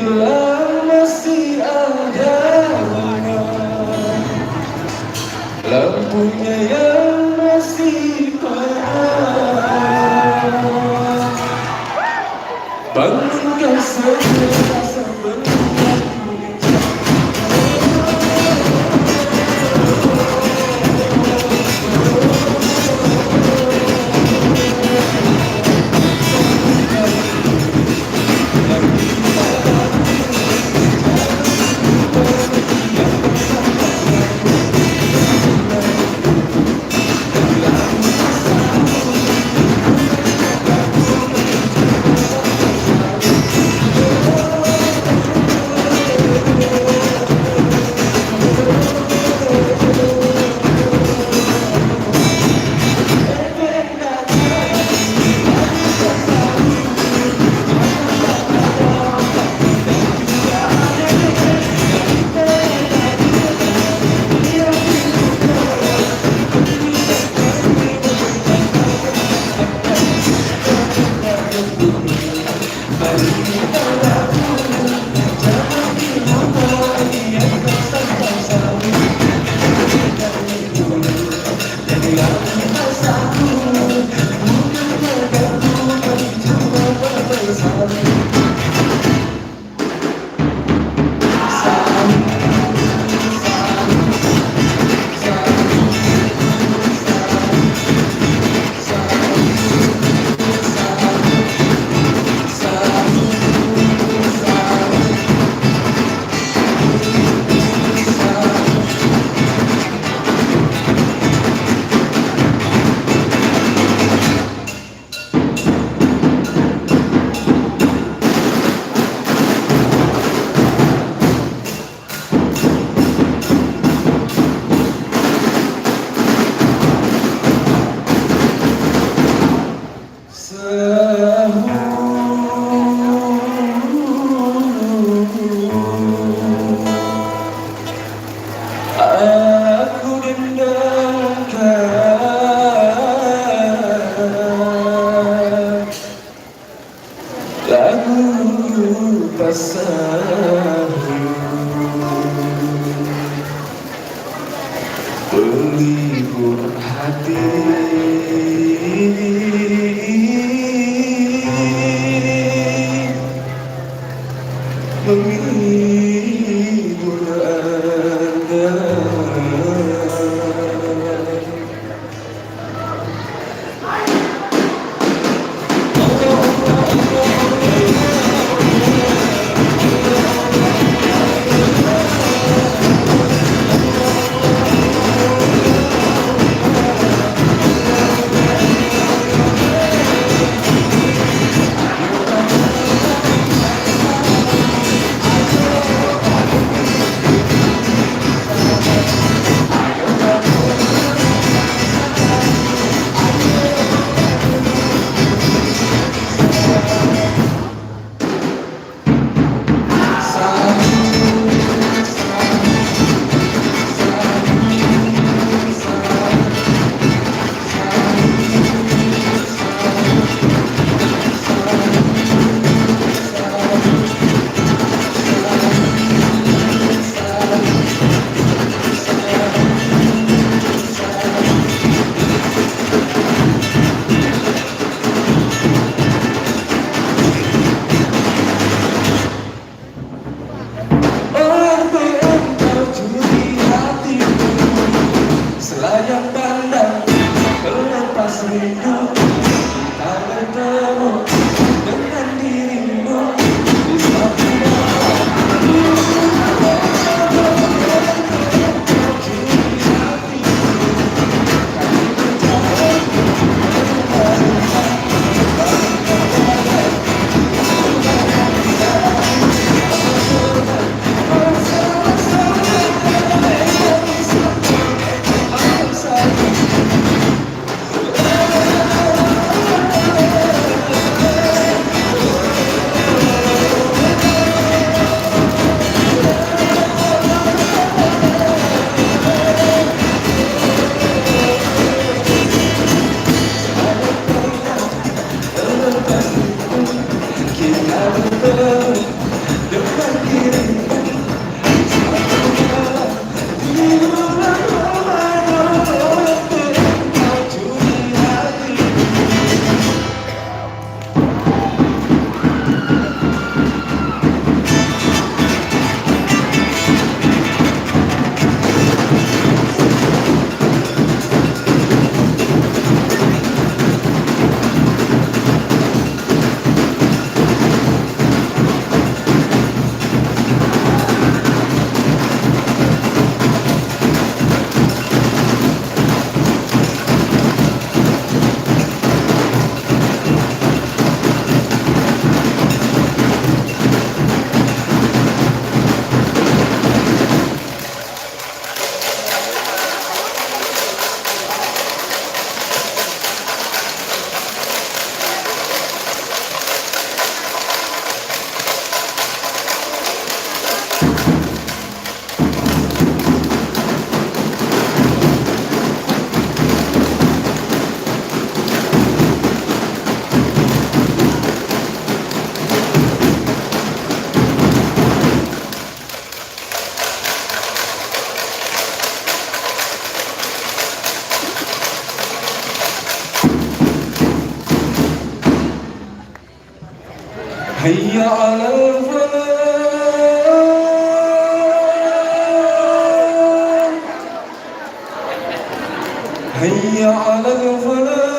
bilang masih ada lampunya yang masih padam. Bangunkan segera sebelum aku dendangkan lagu pasang pelibur hati, menghibur Anda. hayya 'alal falah, hayya 'alal falah.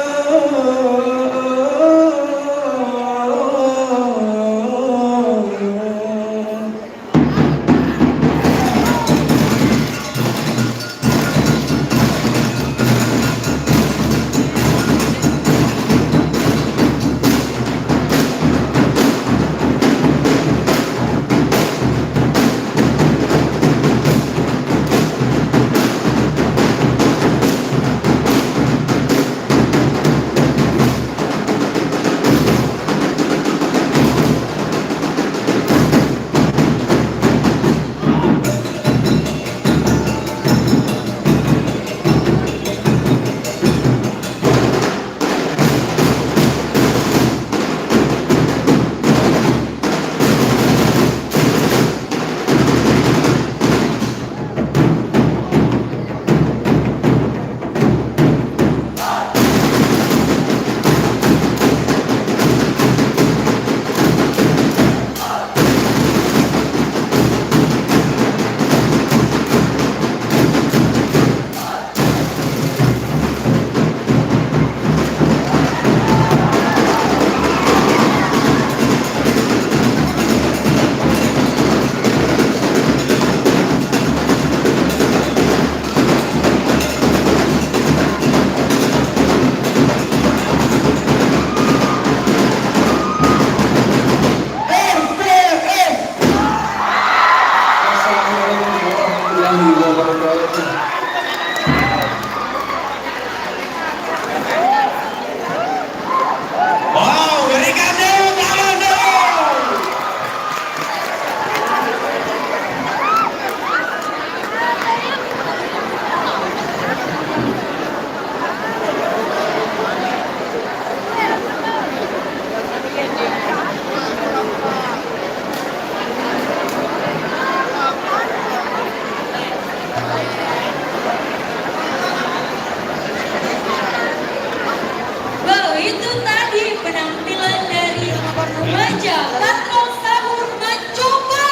Remaja Patrol Sahur mencoba,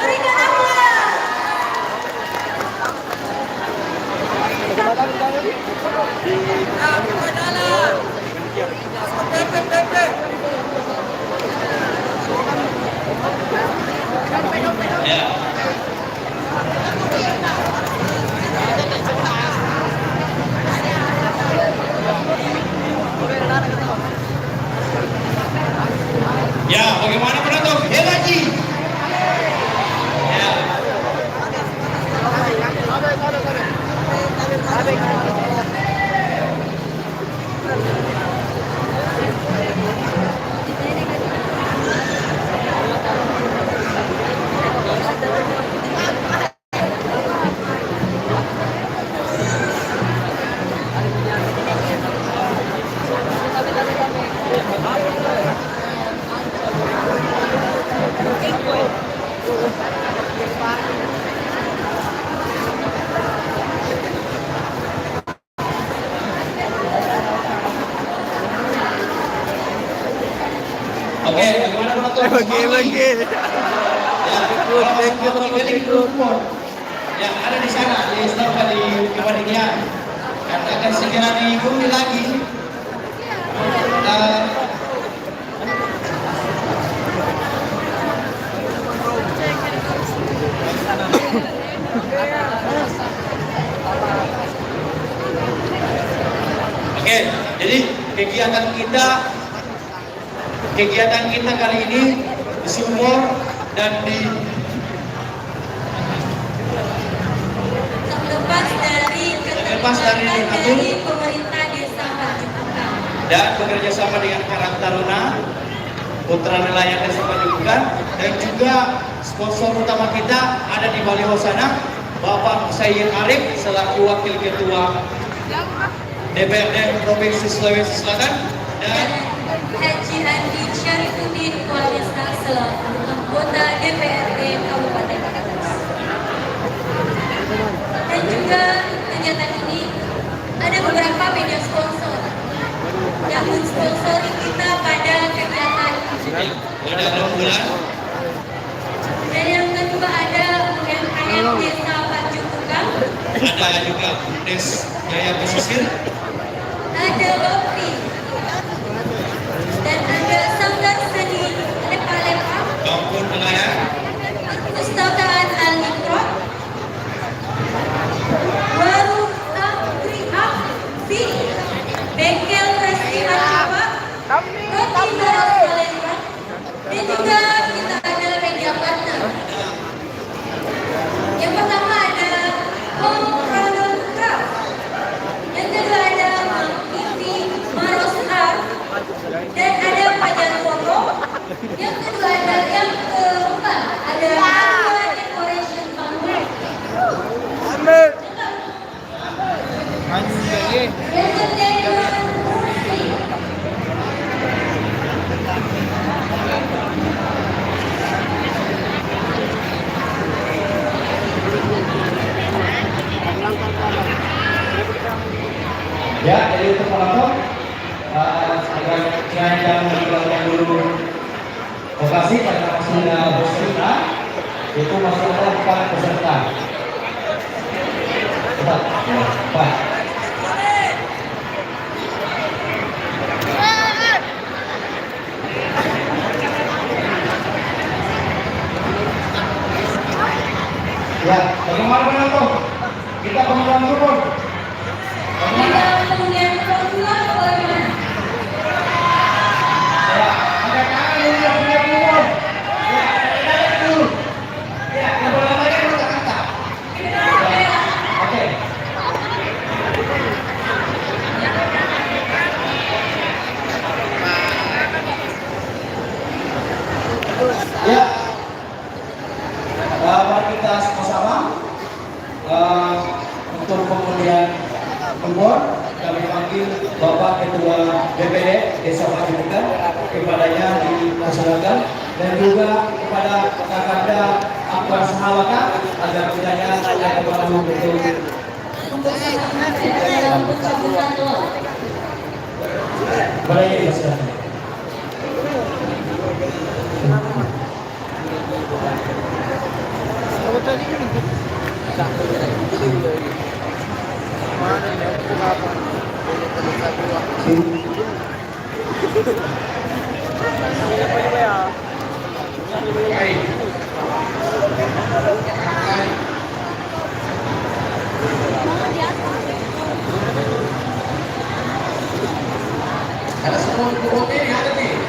berikan aplaus. Ya, bagaimana penonton? Hebat Ji. Ya. Oke, bagaimana penonton? Lagi. Yang ada di sana, di stop di kepanitiaan, dan akan segera dihubungi lagi. Oke, jadi kegiatan kita kali ini di Sumur dan terlepas dari pemerintah desa Panjungan dan bekerja sama dengan Karang Taruna, Putra Nelayan Desa Panjungan, dan juga sponsor utama kita ada di baliho sana, Bapak Sayyid Arif selaku Wakil Ketua DPRD Provinsi Sulawesi Selatan dan Haji Andi Syarifuddin Kepala Desa selaku anggota DPRD Kabupaten Brebes. Dan juga kegiatan ini ada beberapa media sponsor yang mensponsori kita pada kegiatan. udah Ada juga Des Jaya Pesisir. Ada Lopi. Dan ada Sanggar Seni Lepa-Lepa. Kampung Nelayan. Perpustakaan Al-Iqra. Warung Amri Afi. Bengkel Restoran Coba. Roti Beras Palembang. Dan juga kita ada media partner. Yang pertama ada Home Product Craft. Yang kedua ada Mang Ivi Maros Art. Dan ada Fajar Foto. Yang kedua ada yang keempat ada Aqua Decoration Bangor. Legendary Murphy. Ya, jadi untuk penonton agar jangan meninggalkan dulu lokasi karena masih ada peserta, itu masih ada 4 peserta. Cepat, ya, cepat. Ya, bagaimana penonton? Kita pemeran turun. Kita kemudian keluar bagaimana? Ya, angkat tangan dulu yang sudah turun. Ya, kita dulu. Ya, yang bola lagi dulu angkat. Oke. Ya, mari kita sama-sama untuk pengundian nomor kami panggil Bapak Ketua DPD Desa Pacifikan kepadanya dilaksanakan dan juga kepada Kakanda Akbar Sahalaka agar kiranya saya kepada betul Dalam pencabutan doa. Baik, silakan. Ada semua kuota ini ada nih.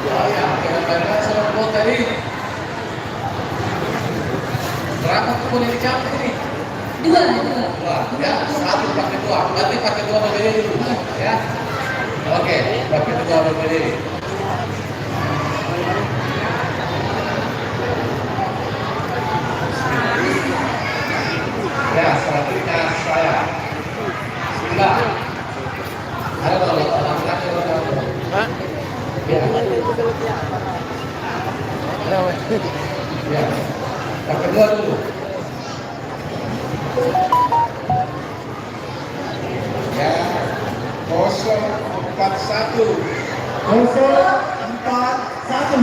Oh ya, kira-kira semua kuota ini. Berapa kupon yang dicapai ini? Dua. Wah, ya, satu pakai dua. Berarti pakai dua berbeda dulu, ya. Oke, pakai dua berbeda. Ya, selanjutnya saya. Sudah. Ada kalau laki-laki atau hah? Ya. Ya. Yang kedua dulu. Ya. 041. 041.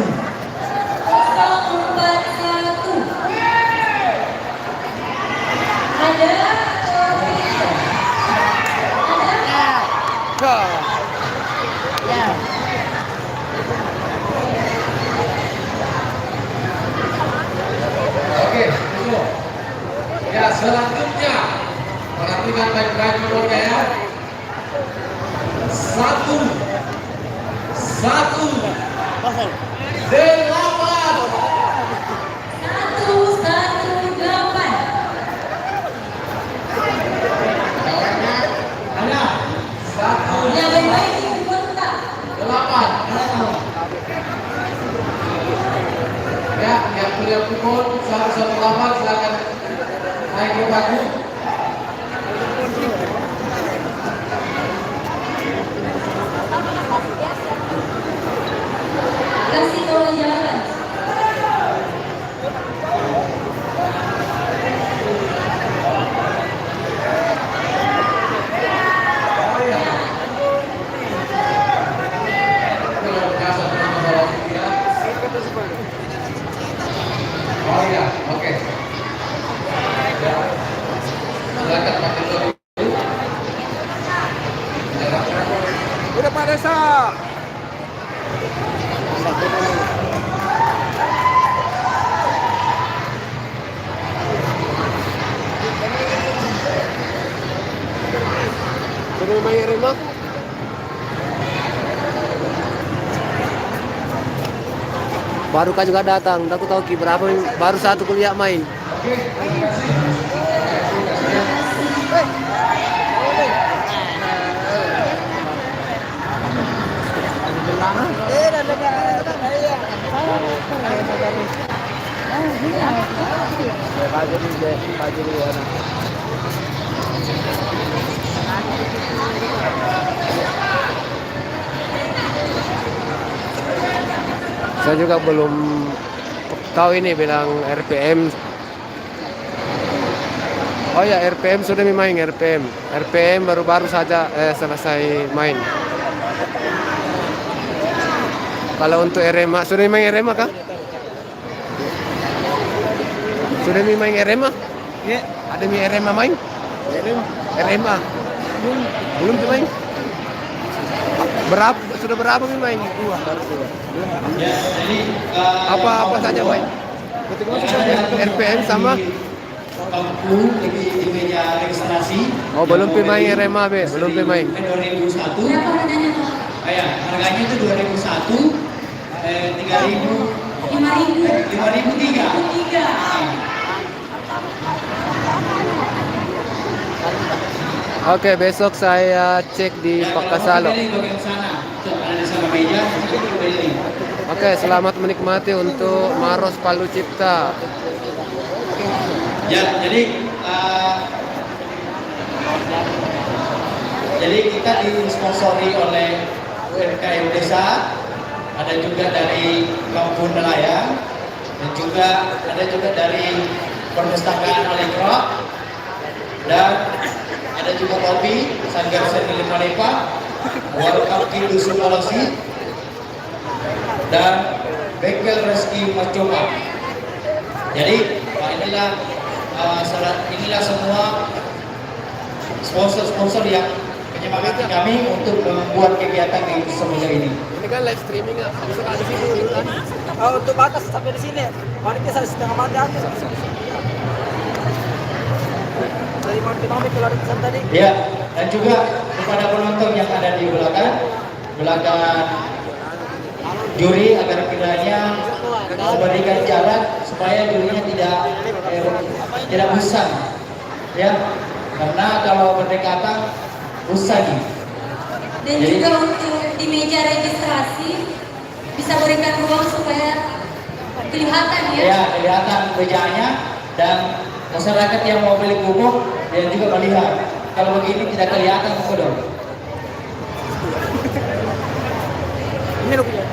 041. Ada Oke, tunggu. Ya, selanjutnya perhatikan baik-baik nomornya ya. 118. Kawannya ada Yang baik-baik dibuat tak? 8. Ya, yang punya kupon 118 silakan naik ke panggung. Kasih tahu jalan. Oh iya, oke. Ya. main Rema? Baru kan juga datang, aku tahu Ki berapa baru satu kuliah main. Saya juga belum tahu ini bilang RPM. Oh ya, RPM sudah main RPM. RPM baru-baru saja selesai main. Kalau untuk RMA, sudah main RMA kah? Sudah main RMA? Ya, Ada RMA main? RMA? Belum main? Sudah berapa main? Ya, jadi Apa saja main? RPM sama? Bangku di meja registrasi. Oh, belum main RMA, Be. Belum main. 2001. Berapa harganya Pak? Harganya itu 2001, 3.000, 5.003. 3. Oke, besok saya cek di Pakasalo. Bagian sana. Tuh, ada di sana meja, itu keliling. Oke, selamat menikmati untuk Maros Palu Cipta. Ya, jadi kita disponsori oleh UMKM Desa, ada juga dari Kampung Nelayan, dan juga ada juga dari Perpustakaan Alikro, dan ada juga Kopi Sanggar Seni Malepa, Warung Dusun Olosi, dan Bengkel Reski Macoba. Jadi inilah semua sponsor-sponsor yang menyemangati kami untuk membuat kegiatan di semuanya ini. Ini kan live streaming ya, bisa di sini kan? oh, untuk batas sampai di sini. Mari kita setengah mati aja. Dari mati keluar pesan tadi. Ya, dan juga kepada penonton yang ada di belakang juri agar kiranya memberikan jarak supaya jurinya tidak bosan, ya, karena kalau berdekatan bosan nih. Dan juga untuk di meja registrasi bisa berikan ruang supaya kelihatan ya. Ya, kelihatan mejanya dan masyarakat yang mau beli pupuk dia juga melihat. Kalau begini tidak kelihatan kok dong. Ini loh punya.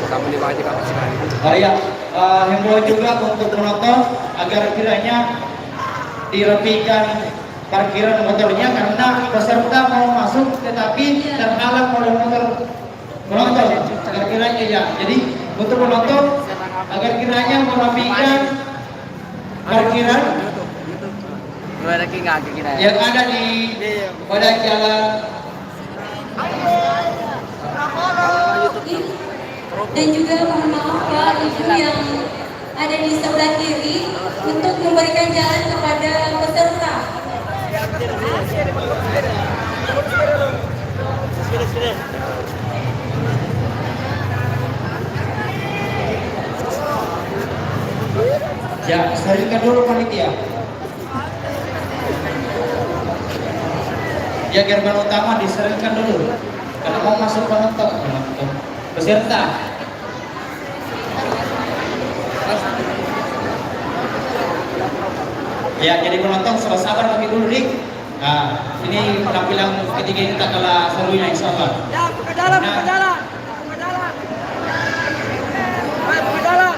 Kamu dibaca apa sekali? Ya, himbauan juga untuk penonton agar kiranya dirapikan parkiran motornya karena peserta mau masuk tetapi terhalang oleh motor penonton. Agar kiranya ya, jadi untuk penonton agar kiranya merapikan parkiran yang ada di pada jalan. Dan juga mohon maaf Pak Ibu yang ada di sebelah kiri untuk memberikan jalan kepada peserta. Ya, sterilkan dulu panitia. Ya, gerbang utama disterilkan dulu karena mau masuk penonton peserta. Ya, jadi penonton sabar kami dulu nih. Nah, ini penampilan ketiga ini tak kalah serunya insya Allah. Ya, buka jalan, buka jalan. Buka jalan. Ayo, buka jalan.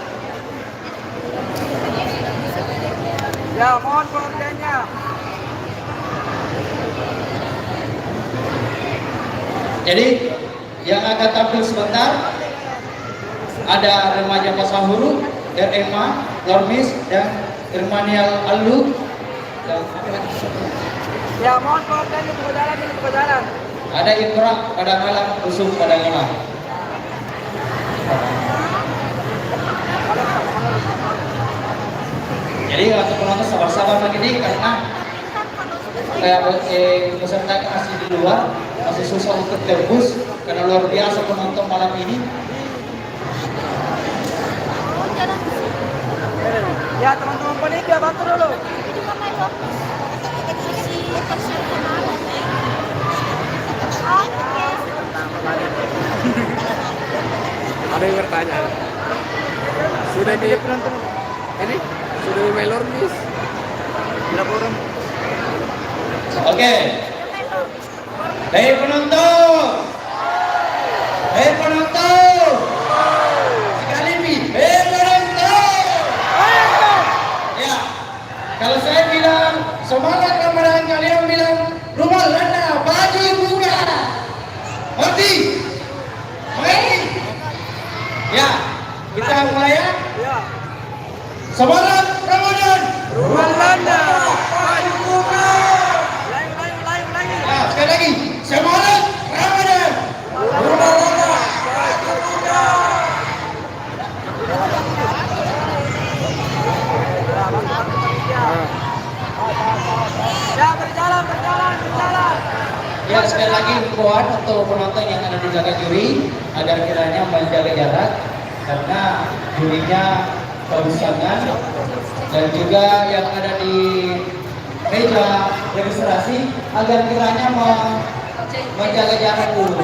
Ya, mohon pengertiannya. Jadi yang akan tampil sebentar ada remaja Pasahuru, RMA, Lormis, dan Irmanial Alu. Ya, mohon pengertiannya, buka jalan ini, buka jalan. Ada Ikra pada malam, Usum pada malam. Jadi untuk penonton sabar-sabar lagi nih karena peserta masih di luar, masih susah untuk tembus karena luar biasa penonton malam ini. Ya teman-teman panitia bantu dulu. Ada yang bertanya. Sudah di ini sudah di Melor Miss. Berapa orang? Oke. Hei penonton. Hei penonton. Sekali lagi. Hei penonton. Ya. Kalau saya bilang semangat Ramadan, kalian bilang rumah lana baju buka. Ngerti? Mengerti? Ya. Kita mulai ya. Ya. Semangat Ramadan. Rumah Landa, baju buka. Ulangi. Ya, sekali lagi. Semangat Ramadan. Rumah Landa, baju buka. Ya berjalan. Ya, sekali lagi himbauan untuk penonton yang ada di belakang juri agar kiranya menjaga jarak karena jurinya kerusakan dan juga yang ada di meja registrasi agar kiranya menjaga jarak dulu.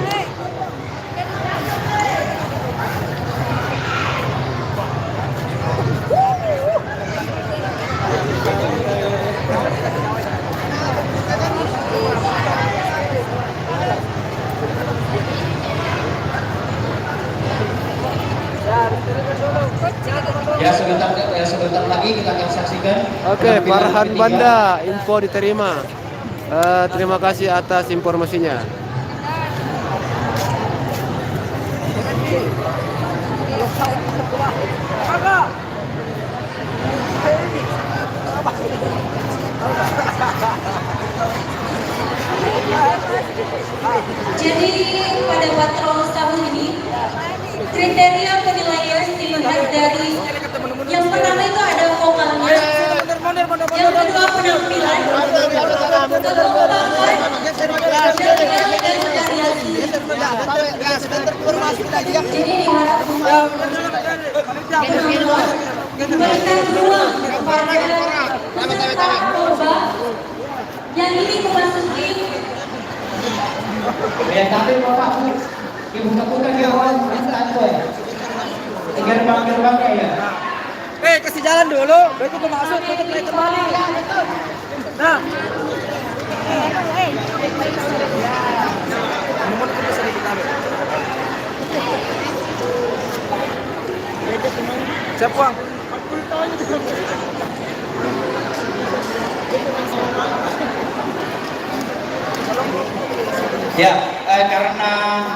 Ya sebentar lagi kita akan saksikan. Oke, penampilan Farhan ketiga. Banda, info diterima. Terima kasih atas informasinya. Jadi pada patrol tahun ini kriteria penilaian dilihat dari yang pertama itu ada vokalnya, yang kedua penampilan, kekompakan, dan variasi. Jadi diharapkan memberikan ruang kepada peserta lomba yang ini memasuki Ya tapi bapak ibu buka kawan santai. Gerbang ya. Kasih jalan dulu. Begitu masuk, kita kembali. Nah. Nomor itu bisa ditaruh. Siap, Bang. Ya, karena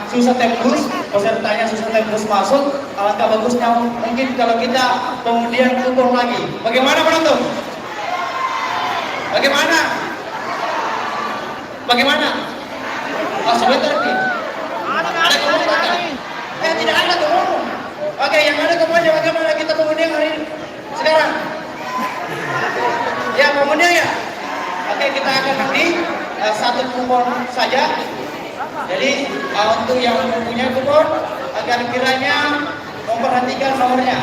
susah tembus, pesertanya susah tembus masuk, alangkah bagusnya mungkin kalau kita kemudian ukur lagi. Bagaimana penonton? Bagaimana? Oh, sebentar nih. Ada kemudian? Tidak ada kemudian. Oke, yang ada kemudian bagaimana kita kemudian hari ini? Sekarang. Ya, kemudian ya. Oke, kita akan beri satu kupon saja. Jadi untuk yang mempunyai kupon agar kiranya memperhatikan nomornya.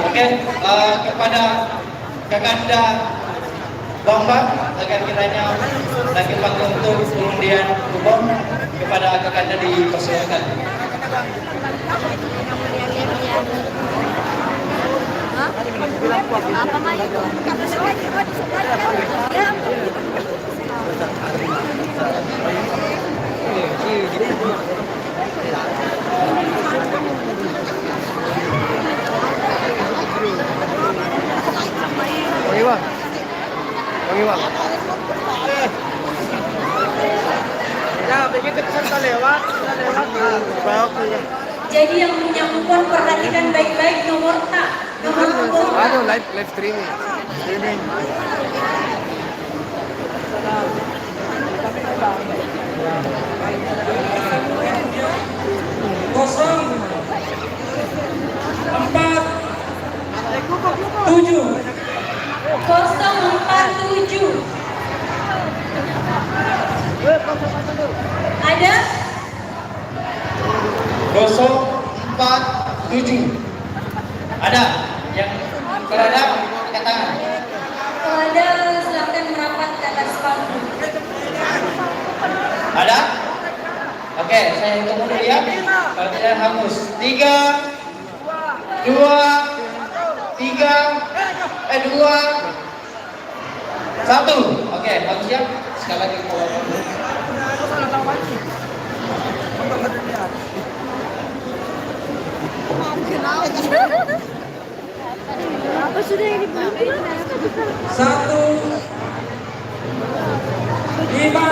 Oke, kepada Kakanda Bambang agar kiranya lagi pakai untuk pengundian kupon kepada Kakanda dipersilakan. apa mah itu? Bang Iwan. Ya, begitu kita lewat. Jadi yang punya kupon perhatikan baik-baik nomor kupon. Aduh, live streaming. kosong empat tujuh 047. Ada? 047. Ada? Yang kalau ada, angkat tangan. Kalau ada, silakan merapat ke atas panggung. Ada? Oke, saya hitung dulu ya. Kalau tidak hangus. 3, 2, 3, 2, 1. Oke, bagus ya. Sekali lagi. Apa sudah yang dibeli? satu lima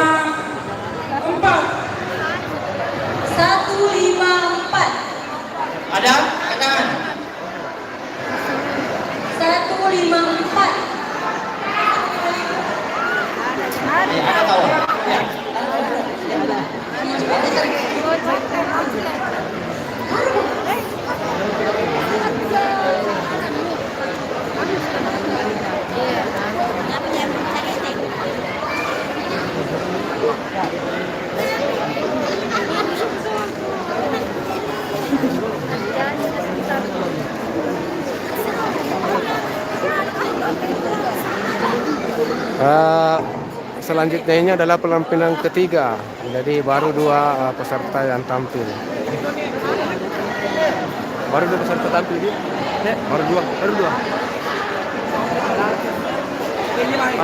empat 154. Ada? Angkat tangan. 154. Ya, ada tahu. Ya. Selanjutnya ini adalah penampilan ketiga. Jadi baru dua peserta yang tampil. Baru dua peserta tampil dia. Baru dua.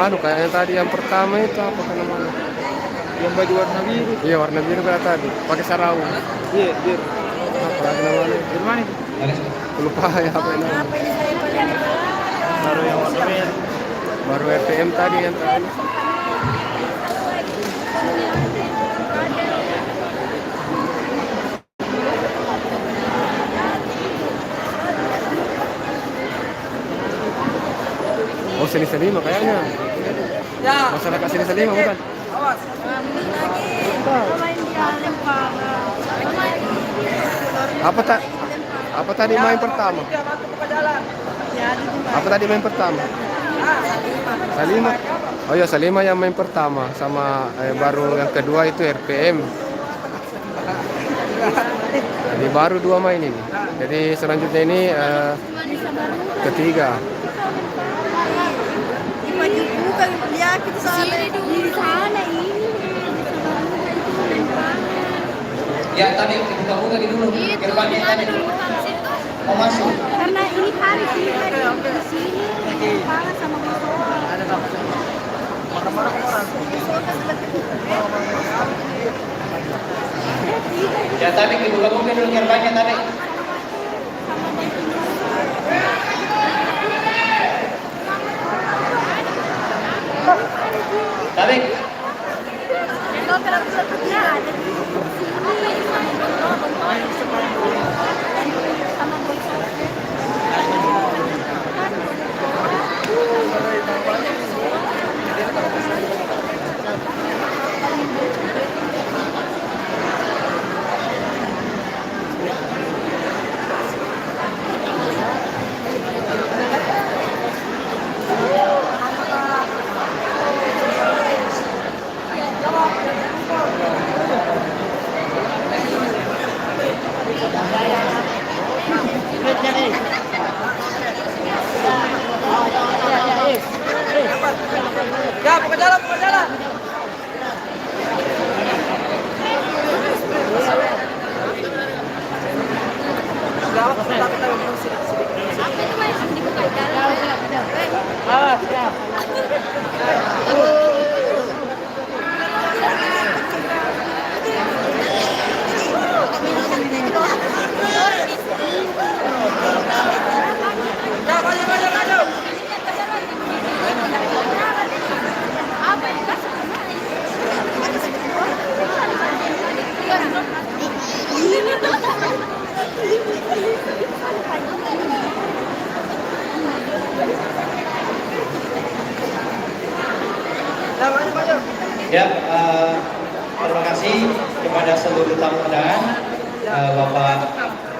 Anu kayaknya tadi yang pertama itu apa namanya? Yang baju warna biru. Iya warna biru kayak tadi. Pakai sarung. Iya, biru. Apa lagi namanya? Biru mana itu? Lupa ya apa namanya. Baru yang warna merah. Baru RPM tadi yang tadi. Oh seni selima kayaknya. Ya. Masyarakat seni selima bukan? Awas. Apa tadi main pertama? Apa tadi main pertama? Salima. Oh ya Salima yang main pertama sama baru yang kedua itu RPM. Jadi baru dua main ini. Jadi selanjutnya ini ketiga. Bukan ya kita sana di sana ini. Ya tadi kita buka dulu. Gerbangnya tadi. Mau masuk. Karena ini hari di sini banget sama Ada apa? Marah-marah orang. Ya tadi kita buka dulu gerbangnya tadi. Tadi. Ya, buka jalan. Ya, terima kasih kepada seluruh tamu undangan, Bapak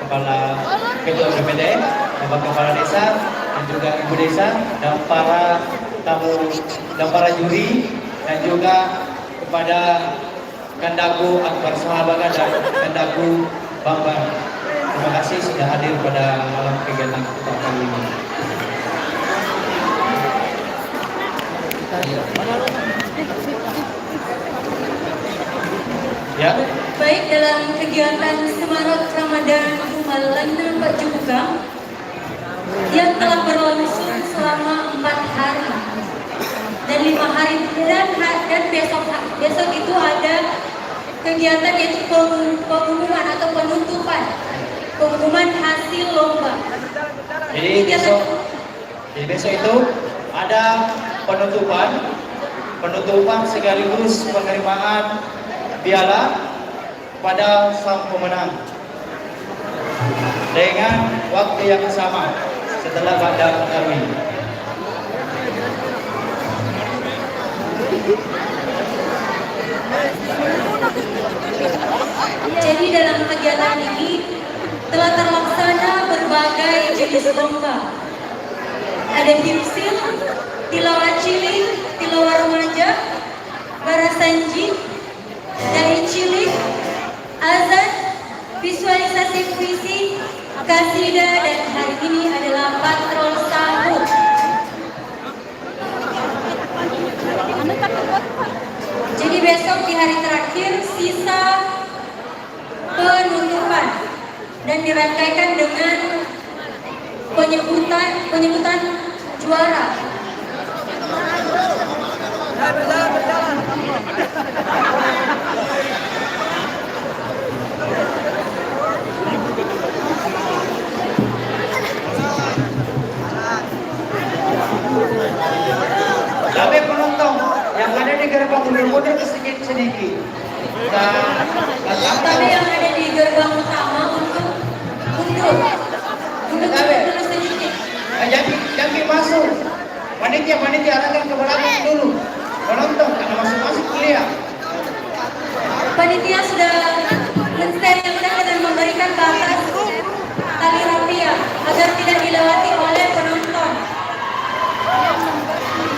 Kepala Ketua BPD, Bapak Kepala Desa, dan juga Ibu Desa, dan para tamu dan para juri, dan juga kepada Kandagu Akbar Sahabaga dan Kandagu Bambang. Terima kasih sudah hadir pada malam kegiatan kita kali ini. Ya. Baik, dalam kegiatan Semarak Ramadan Umalan Pak Juga yang telah berlangsung selama 4 hari dan 5 hari dan besok itu ada kegiatan yaitu pengumuman atau pengumuman hasil lomba. Jadi besok itu ada penutupan sekaligus penerimaan piala pada sang pemenang dengan waktu yang sama setelah pada kami. Jadi dalam kegiatan ini telah terlaksana berbagai jenis lomba. Ada himsil, tilawah cilik, tilawah remaja, barasanji, dari cilik, azan, visualisasi puisi, kasida, dan hari ini adalah patrol sahur. Jadi besok di hari terakhir sisa penutupan dan dirangkaikan dengan penyebutan juara. Berjalan. Tapi penonton yang ada di gerbang mundur sedikit. Tapi yang ada di gerbang utama untuk mundur terus sedikit. Jangan masuk. Panitia arahkan ke belakang dulu. Penonton karena masuk kuliah. Panitia sudah mensterilkan dan memberikan batas tali rapia agar tidak dilewati oleh penonton.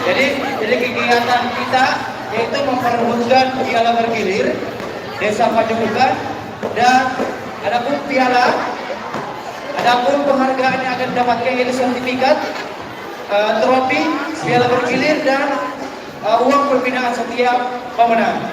Jadi kegiatan kita yaitu memperebutkan piala bergilir Desa Pajemukan, dan adapun penghargaan yang akan didapatkan yaitu sertifikat, trofi, piala bergilir, dan uang pembinaan setiap pemenang.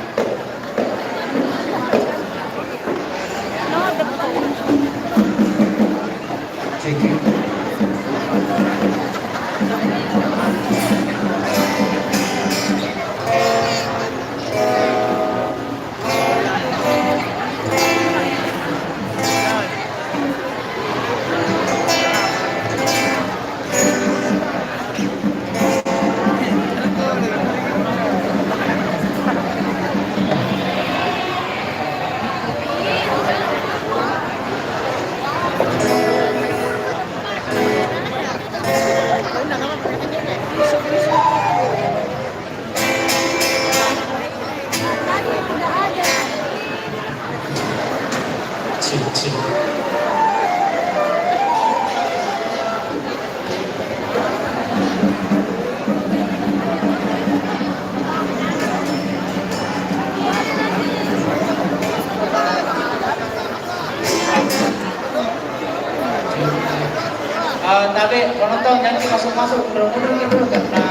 Tapi penonton jangan masuk mundur dulu karena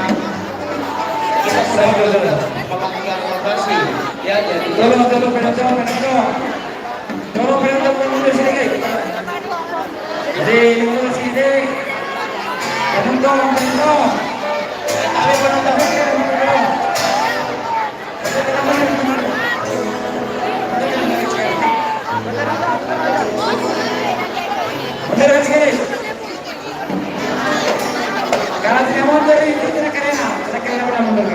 kita sudah melakukan rotasi. Ya, jadi Tolong penonton mundur sedikit. Jadi mundur sedikit. Penonton. tapi penonton Mundur sedikit. Kalau tidak mundur itu tidak keren pada mundur.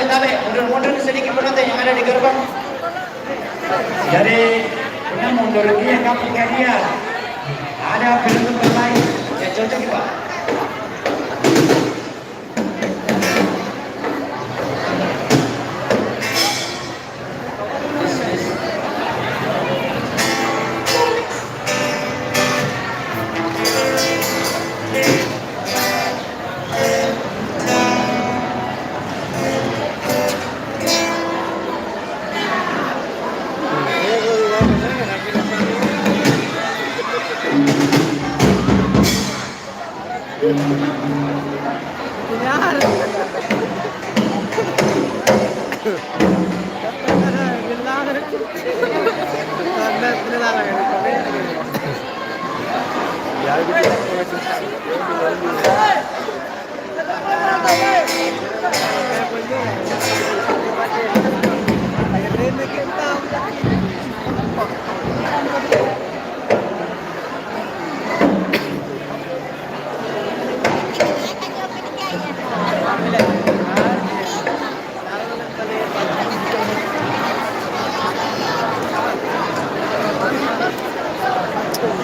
Tapi mundur sedikit penonton yang ada di gerbang. Jadi punya mundur dia kampung dia. Ada penonton lain. Cocok ya, Pak?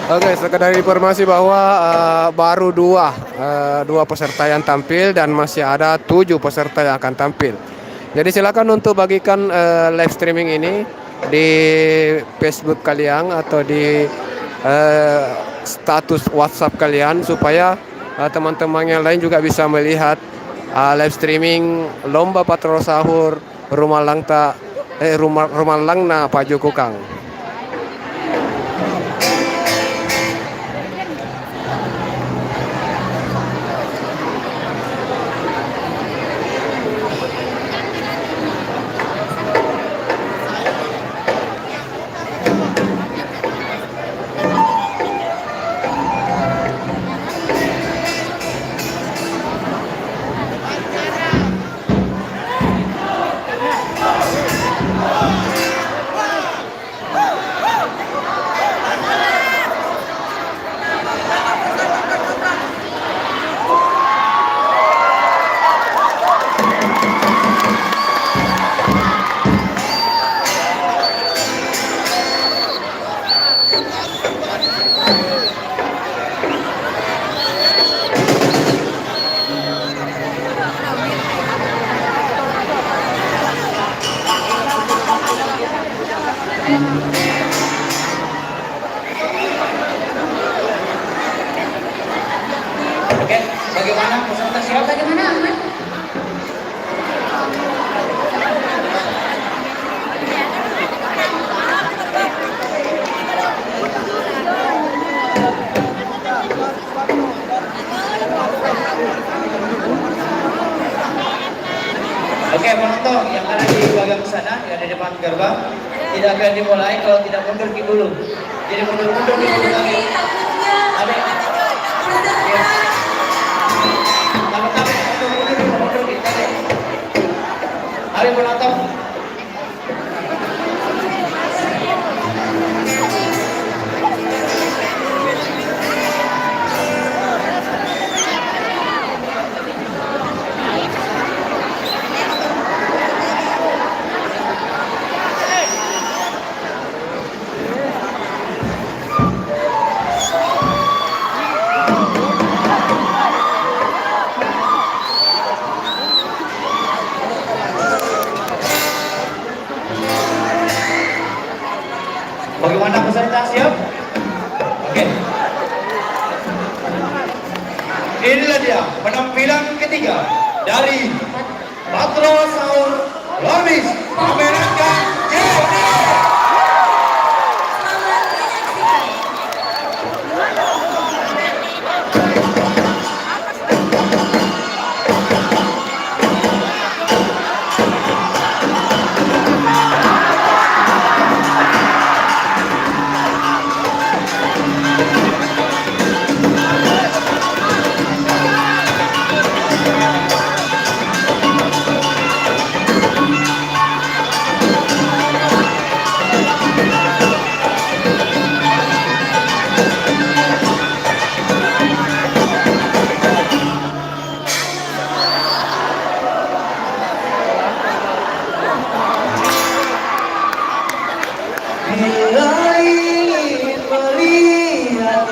Oke, sekedar informasi bahwa baru dua peserta yang tampil dan masih ada 7 peserta yang akan tampil. Jadi silakan untuk bagikan live streaming ini di Facebook kalian atau di status WhatsApp kalian supaya teman-teman yang lain juga bisa melihat live streaming lomba patrol sahur rumah langna Paju Kukang. Oke, bagaimana peserta siap? Bagaimana aman? Oke, penonton yang ada di bagian sana, yang ada di depan gerbang, tidak akan dimulai kalau tidak mundur dulu. Jadi mundur-mundur Ini dulu ada lagi. nih takutnya. Ada. Peserta. Sama-sama mundur kita. Ayo penonton. Bagaimana peserta siap? Oke. Inilah dia penampilan ketiga dari Patrol Sahur Lomis Amerika Jaya. Selamat menyaksikan. Bila ingin melihat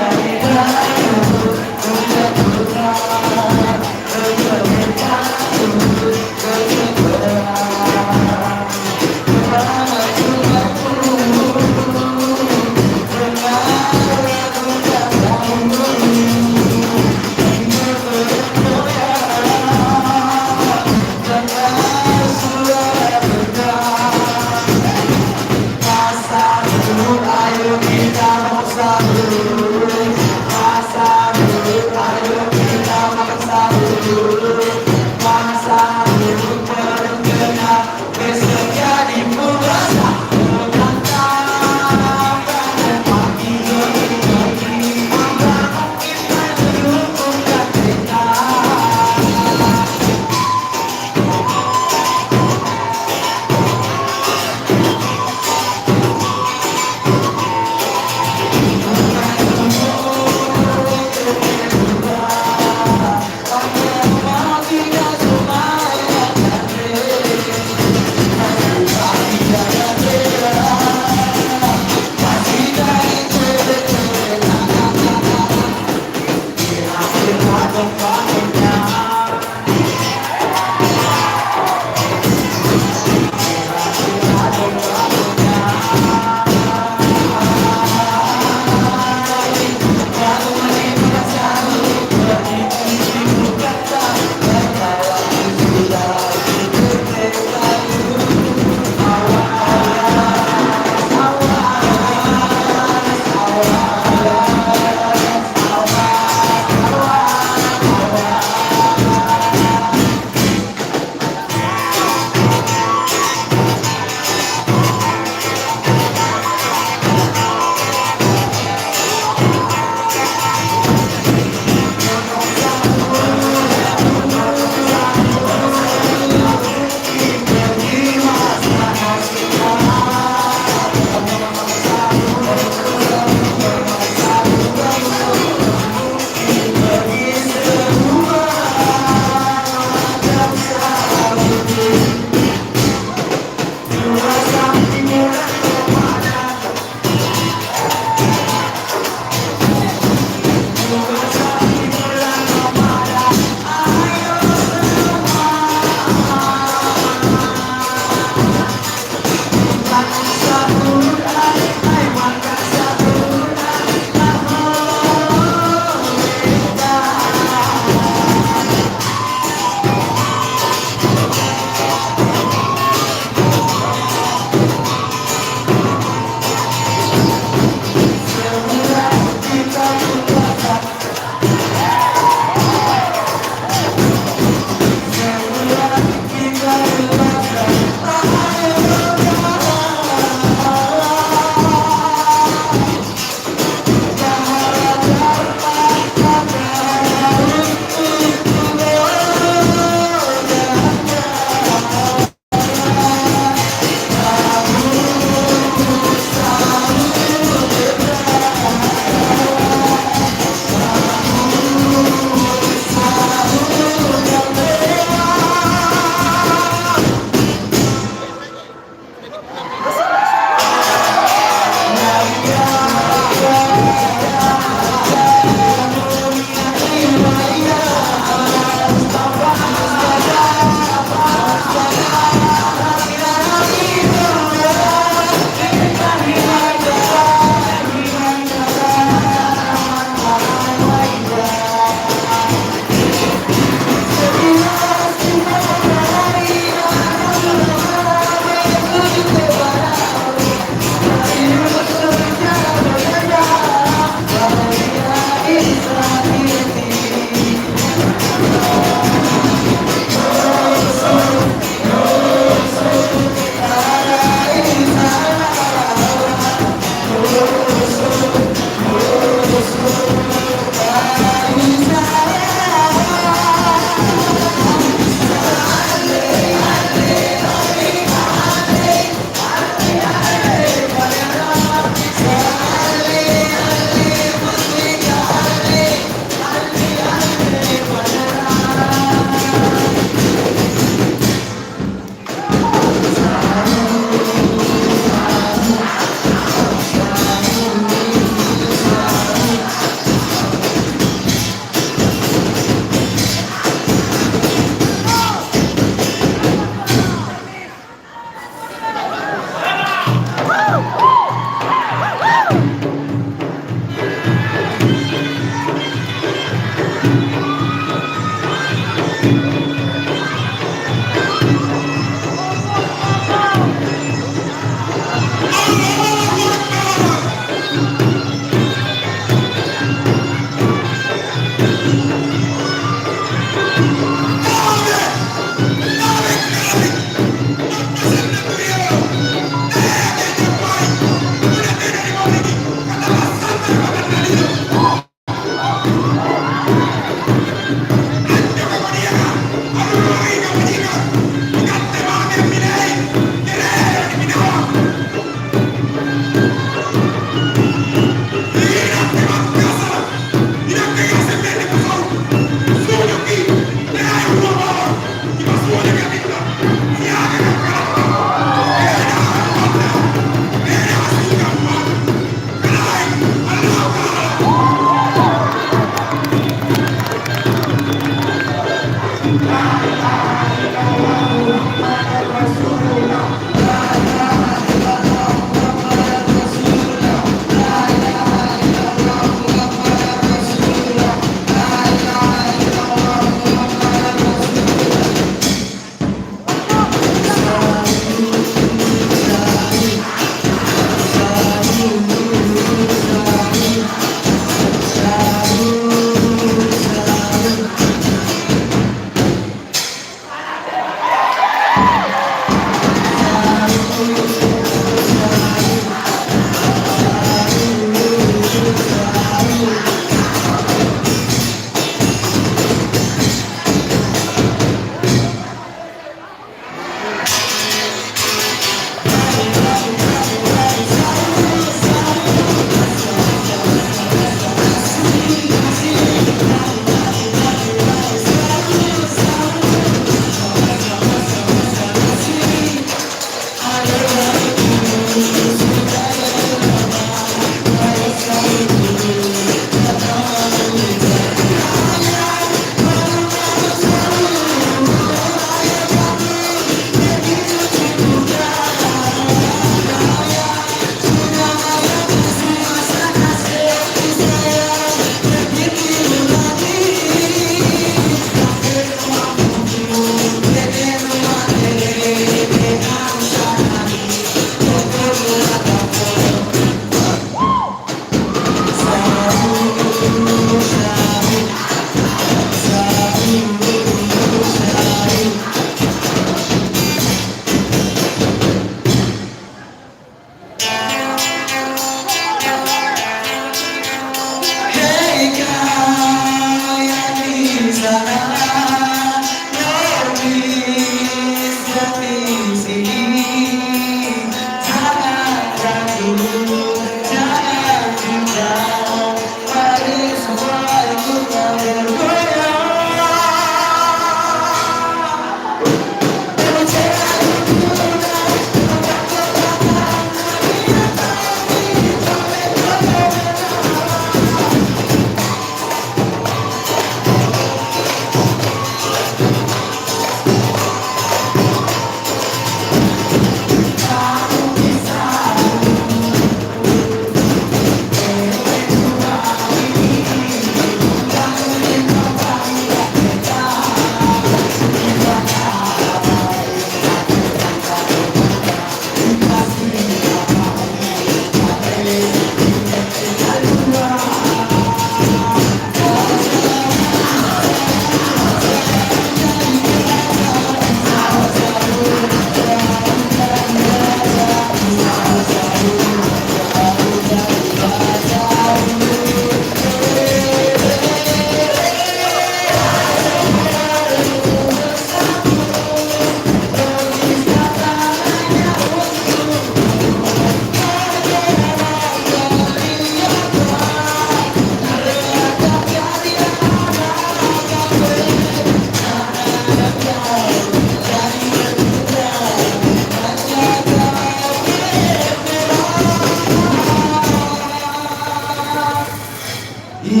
Ayo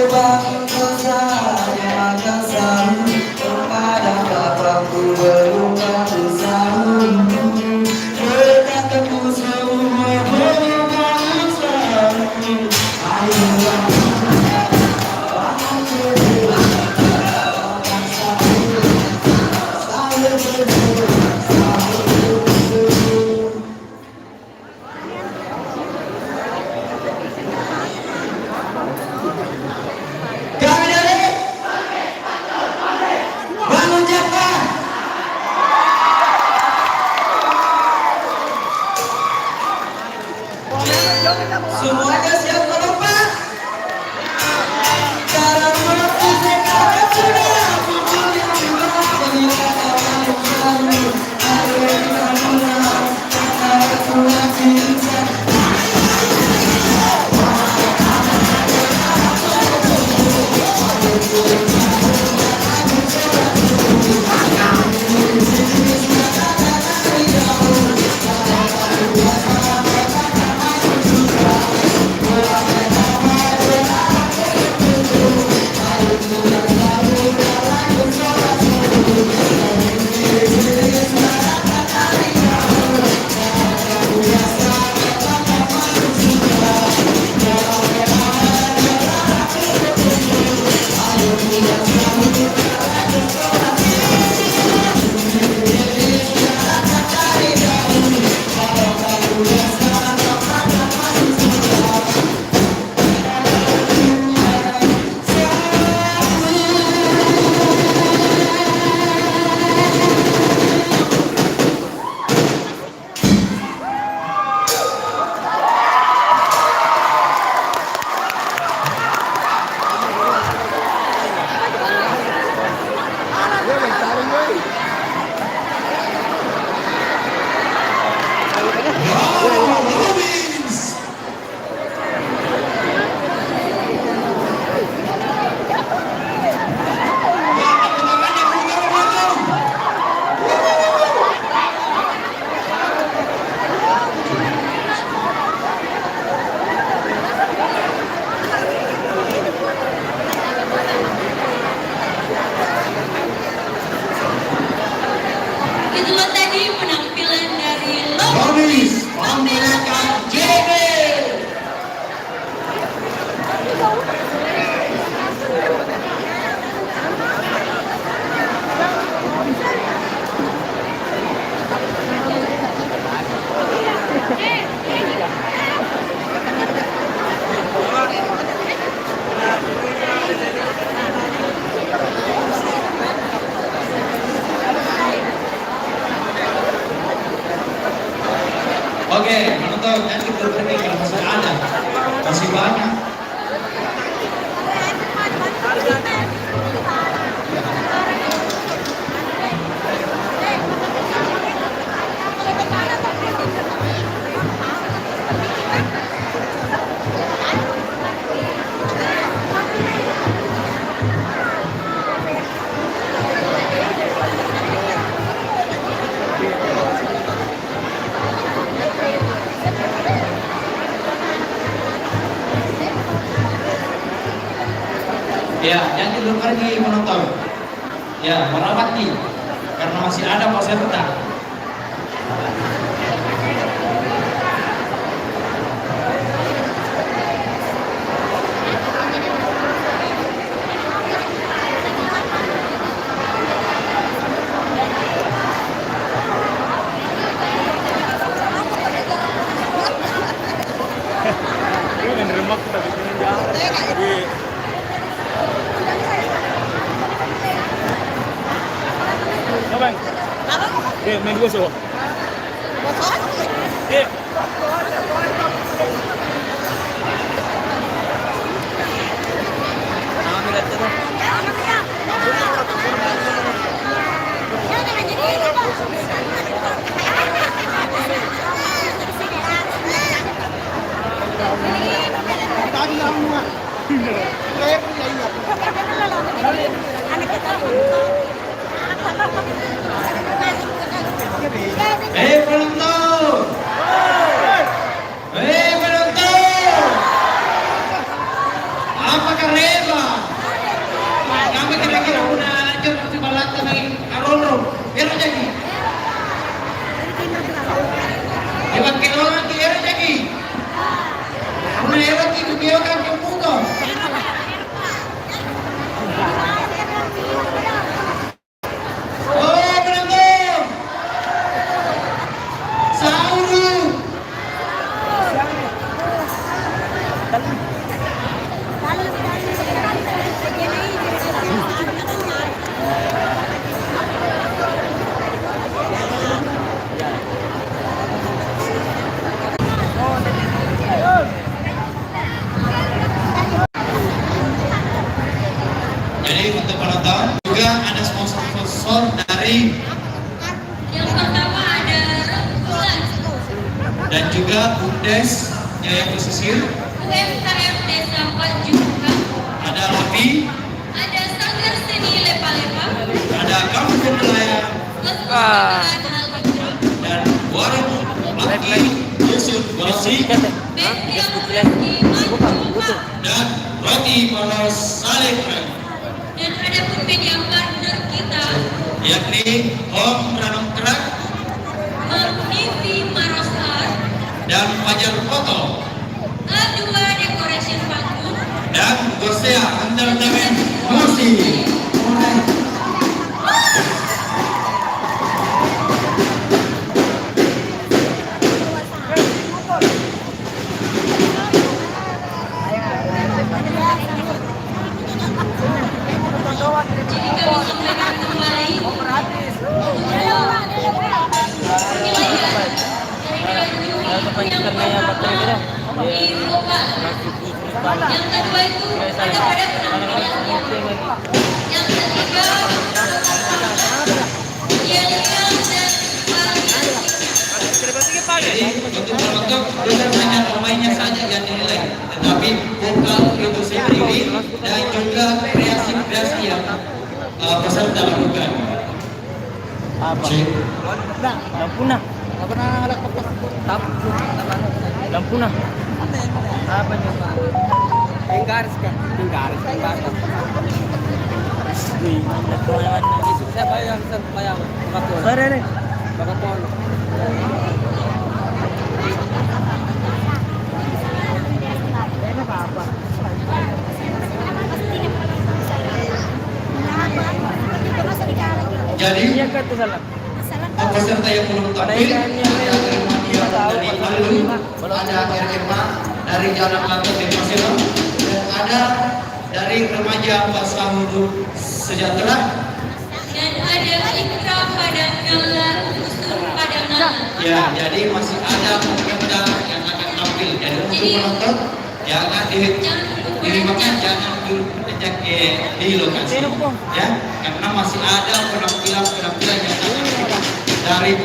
bangsa saya akan sahur kepada Bapakku berbuka sahur. Berkataku semua berbuka sahur. Ayo semuanya siap melompat. Sekarang waktu sekarang sudah memulia meningkatkan manusia. Ayo kita mulai kita pulang cinta. Itulah tadi penampilan dari Lobis membelakan JB. Oke, penonton nanti berhenti kalau masih ada, masih banyak. Ya, yang belum pergi menonton, ya merawat nih, karena masih ada peserta. Main gue so. Penonton! Penonton! Apakah rela? Kami kira-kira udah lanjut di balata lagi Arolo. Biar jadi. Iwan kilo lagi biar jadi. Udah lewat itu dia kan kebuka. Oh, penonton! Sauru! Jadi untuk penonton juga ada sponsor-sponsor dari Yang pertama ada Rembulan, dan juga BUMDes Jaya Pesisir, UMKM Desa Panjungan, ada LAPI, ada Sanggar Seni Lepa-Lepa, ada Kampung Nelayan, Kesempatan Halmitra, dan Warung Laki Dusun Basi, Bengkel Reski Manjungan, dan Roti Polos Saleh, dan ada pun media partner kita, yakni Om Ranong Kerak Menghivi Maros Art, dan Fajar Foto, A2 Decoration Panggung, dan Gosea Entertainment Musik. jadi kami sampaikan kembali penilaian dari Dewan Juri yang pertama di lokal, yang kedua itu ada pada penampilannya, yang ketiga yel-yel dan Jadi untuk penonton bukan hanya pemainnya saja yang dinilai, tetapi vokal itu sendiri dan juga kreasi-kreasi yang peserta lakukan. Lampu nah. Lampu nah. Apa nih? Penggaris kan? Penggaris. Wih, saya bayang. Sore nih. Bapak Polo. Jadi peserta yang belum tampil ada Irmania dari Palu, ada Irma dari Jalan Lantai Denpasar, dan ada dari remaja Pasahulu Sejahtera, dan ada Ikra Padangala Unsur Padangala. ya, jadi masih ada peserta yang akan tampil. Jadi untuk penonton jangan dirimakan, jangan dicek di lokasi, ya, karena masih ada penampilan yang akan dari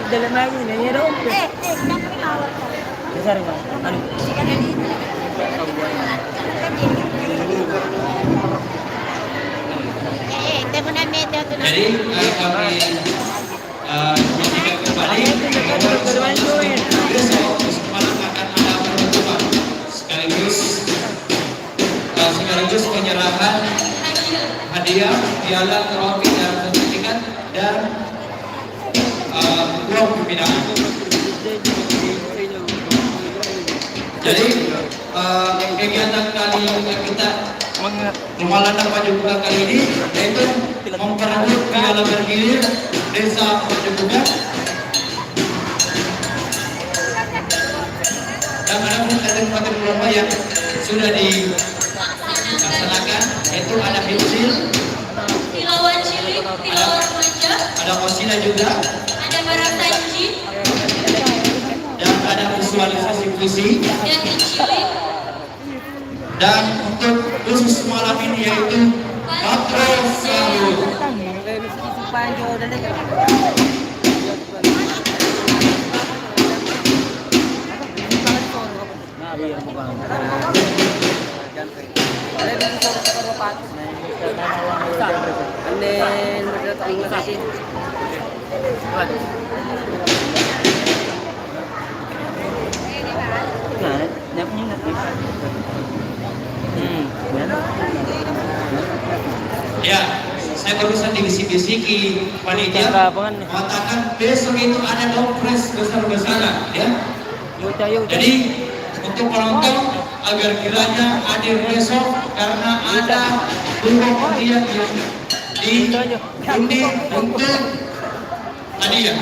Dalam lagi nih dong. Besar kan? Anu. jadi kami menyampaikan kembali besok malam akan ada penutupan sekaligus penyerahan hadiah, piala, trofi dan sertifikat dan uang pembinaan. Jadi kegiatan kali kita Memalandang Panjungan kali ini yaitu memperebut piala bergilir Desa Panjungan, dan ada paten lomba yang sudah dilaksanakan, yaitu ada hipsil, Tilawah cilik, tilawah remaja, ada kosida juga, ada baratanji, dan ada visualisasi puisi. yang cilik, Dan untuk khusus malam ini yaitu Katro Sahur. Ya, saya barusan dibisik-bisiki panitia mengatakan besok itu ada dopres besar-besaran, ya. Jadi untuk penonton agar kiranya hadir besok karena ada burung hadiah yang diundi untuk hadiah.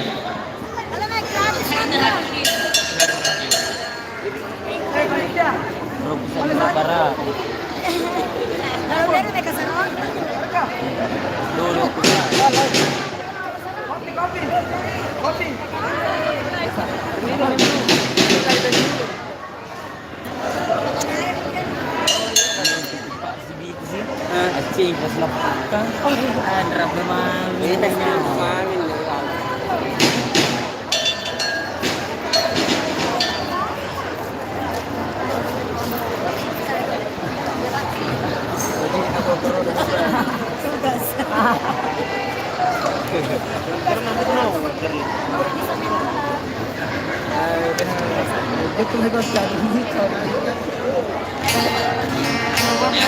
Acing pas lakukan, ada memang Ya,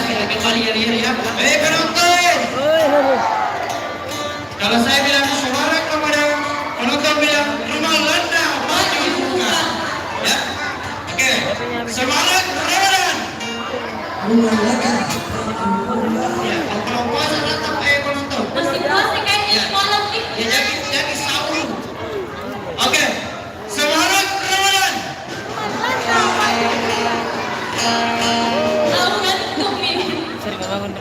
kita kembali ya. Penonton. Kalau saya bilang semangat kepada penonton bilang rumah Landa maju buka. Ya. Oke. Semangat Ramadan. Rumah Landa. Ya, kalau puasa datang penonton. Masih puasa kayaknya malam nih. Ya, jadi sahur. Oke. Semangat Ramadan. Tahu kan Tumi? sering bangun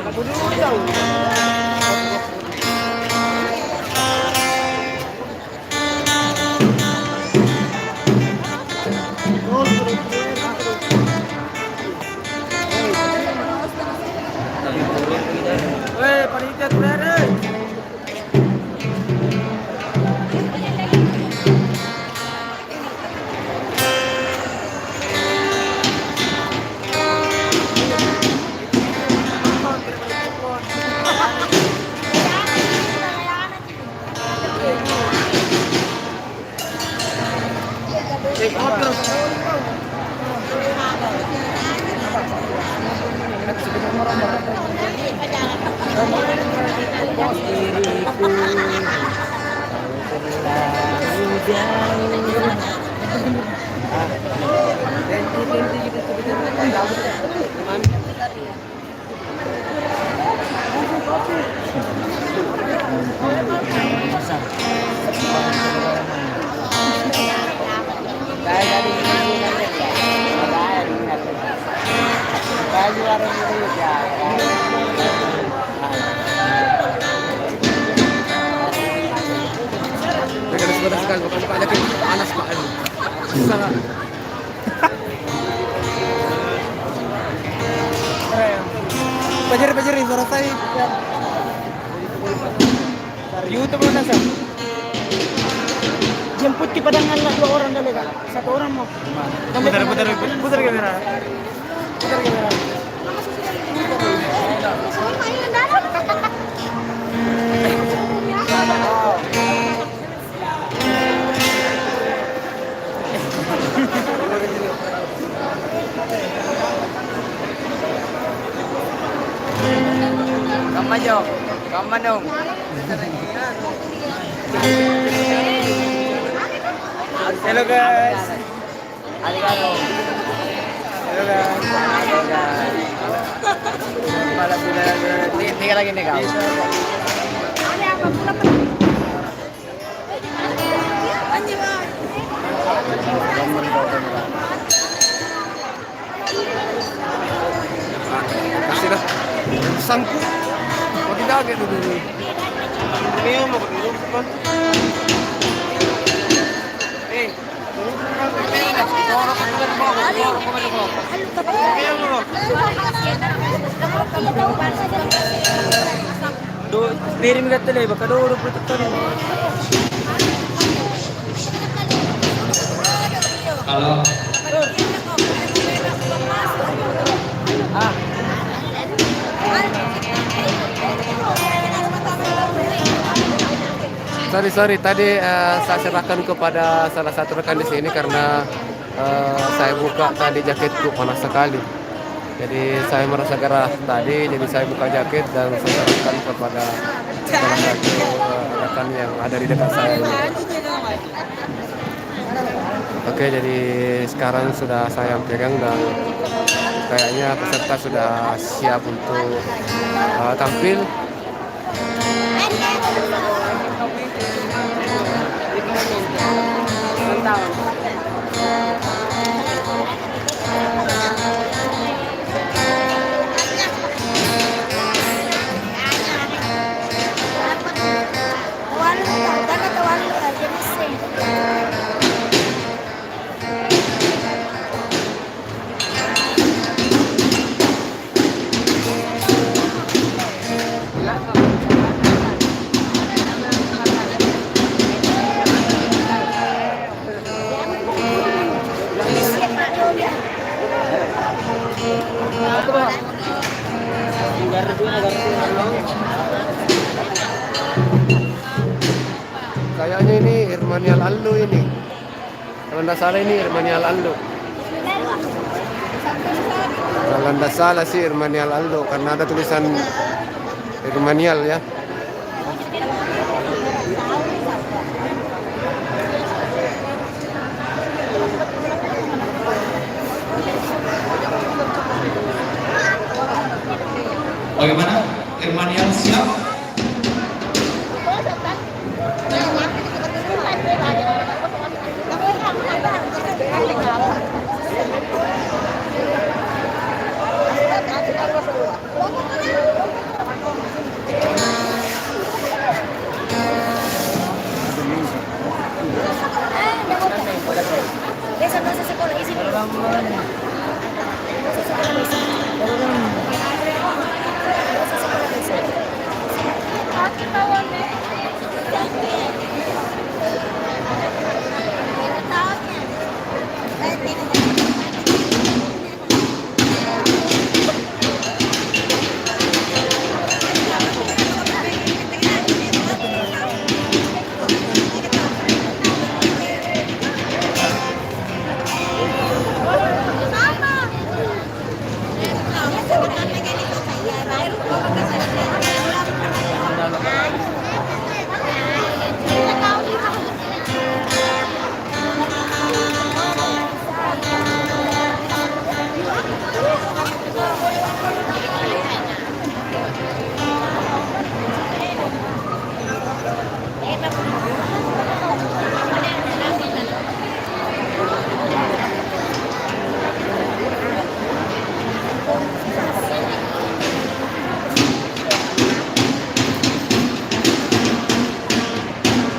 panitia terakhir. Panas Pak. Sangat. Pajar suara saya. YouTube mana sah? Jemput ke Padangan lah 2 orang dulu kan. 1 orang mau. Putar kamera. Putar kamera. Kamu dong. Hello guys. Arigato. Hello guys. Malam tiga lagi nih kau. Kasih dah. Sangkut. Mau tidak gitu dulu. Ini mau berdiri bukan? Pirim ka tuloy, baka doon ulo protector. Kalau Ah, Sorry, tadi saya serahkan kepada salah satu rekan di sini karena saya buka tadi jaketku panas sekali. Jadi saya merasa gerah tadi, jadi saya buka jaket dan saya serahkan kepada salah satu rekan yang ada di dekat saya ini. Oke, jadi sekarang sudah saya pegang dan kayaknya peserta sudah siap untuk tampil. Kayaknya ini Irmanial Aldo ini. Kalau tidak salah ini Irmanial Aldo. Kalau tidak salah sih Irmanial Aldo karena ada tulisan Irmanial ya. Bagaimana? Irmanial siap? Besok dosa sekolah isi dulu. Dosa sekolah besok. Dosa sekolah besok.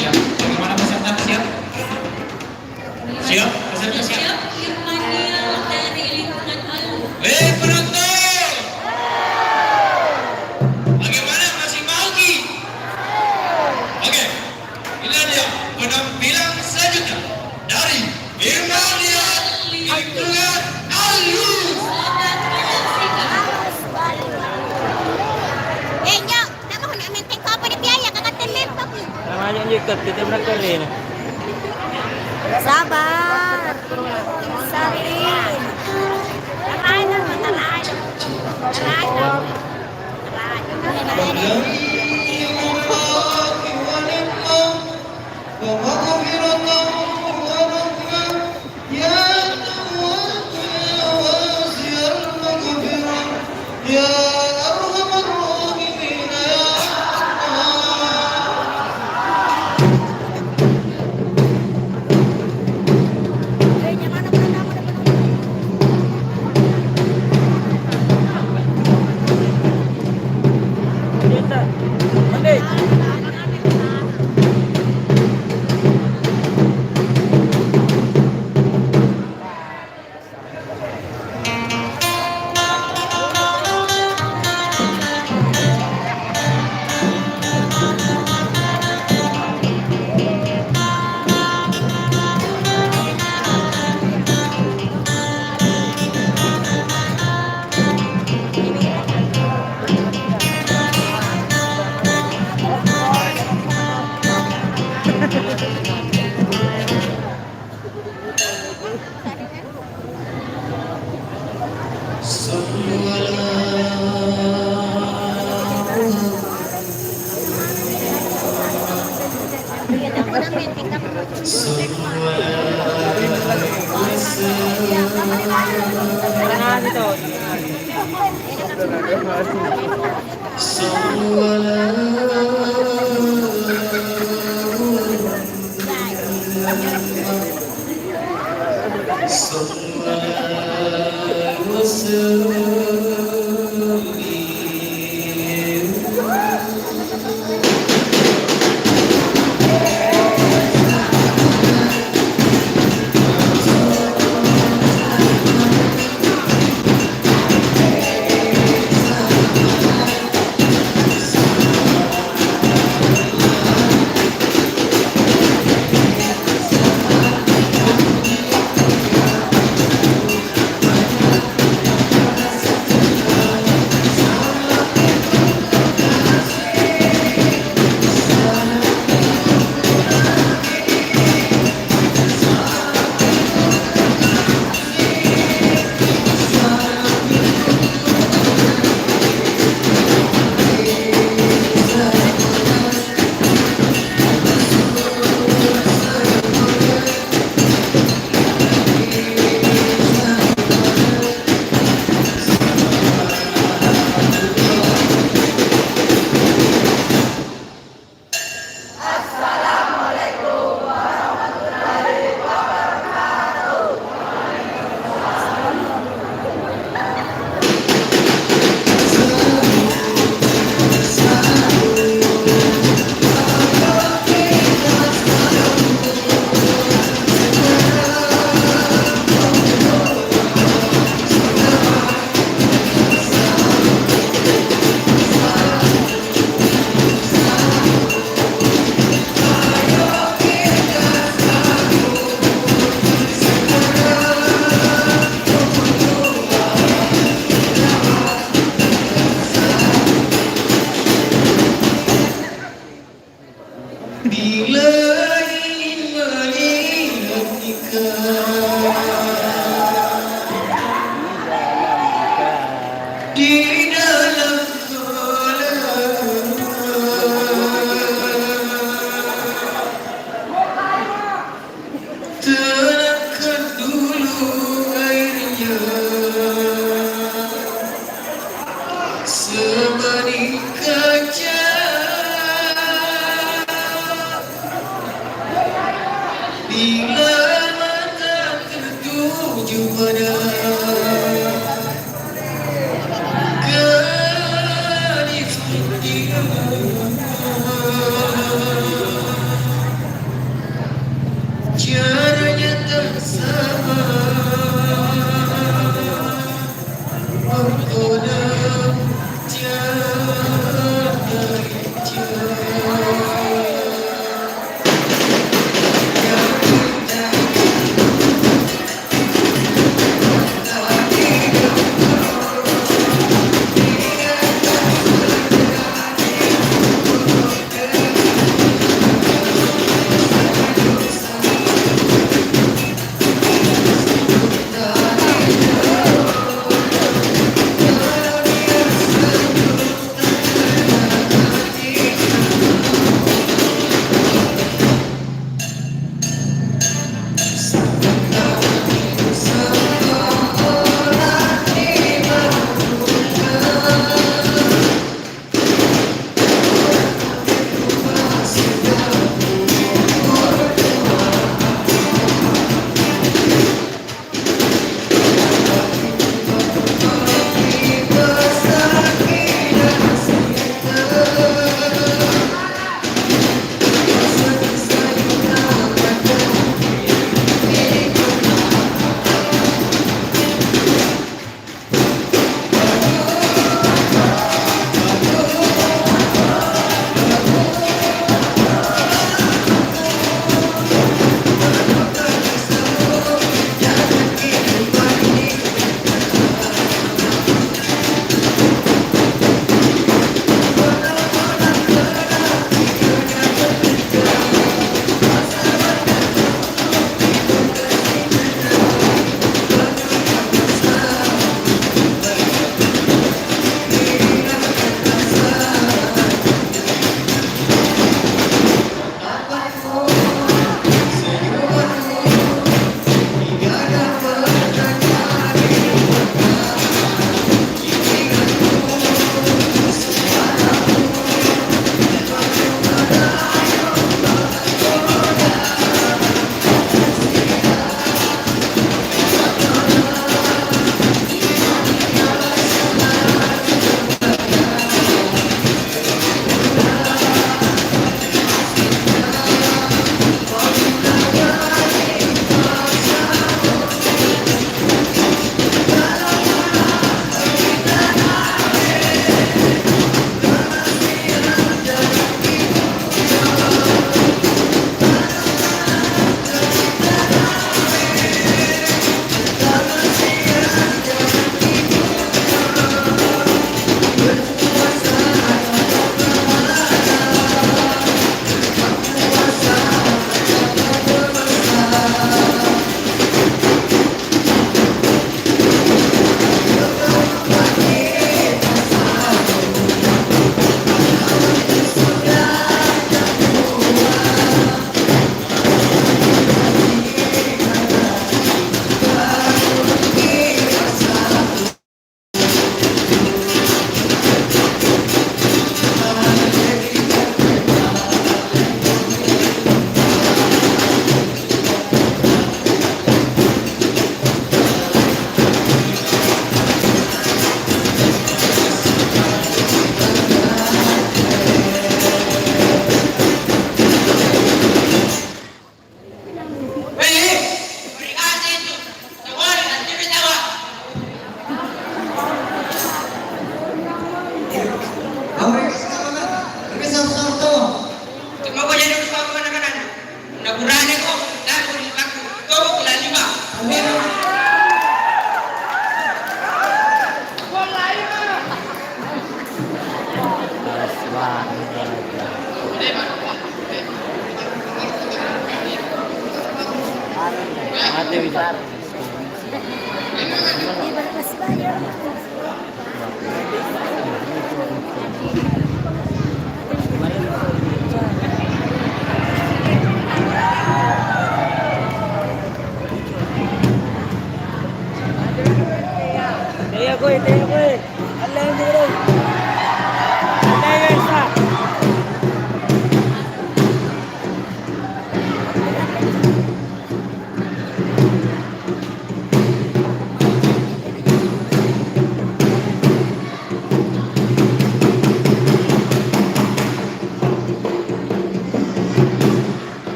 Ya, bagaimana peserta siap? Siap? Peserta siap? Siap, Irmanial dari lingkungan Alu. Penonton! Bagaimana, masih mau Ki? Oke, inilah dia penampilan selanjutnya dari Irmanial lingkungan Alu. Selamat menyaksikan. Nyok, nama ko namin tek ko pa ni Piaya kakatin laptop ni. namanya nyikat kita berangkat rin. Sabar. Sabar. Talay na, talay. Talay na. Talay. Kita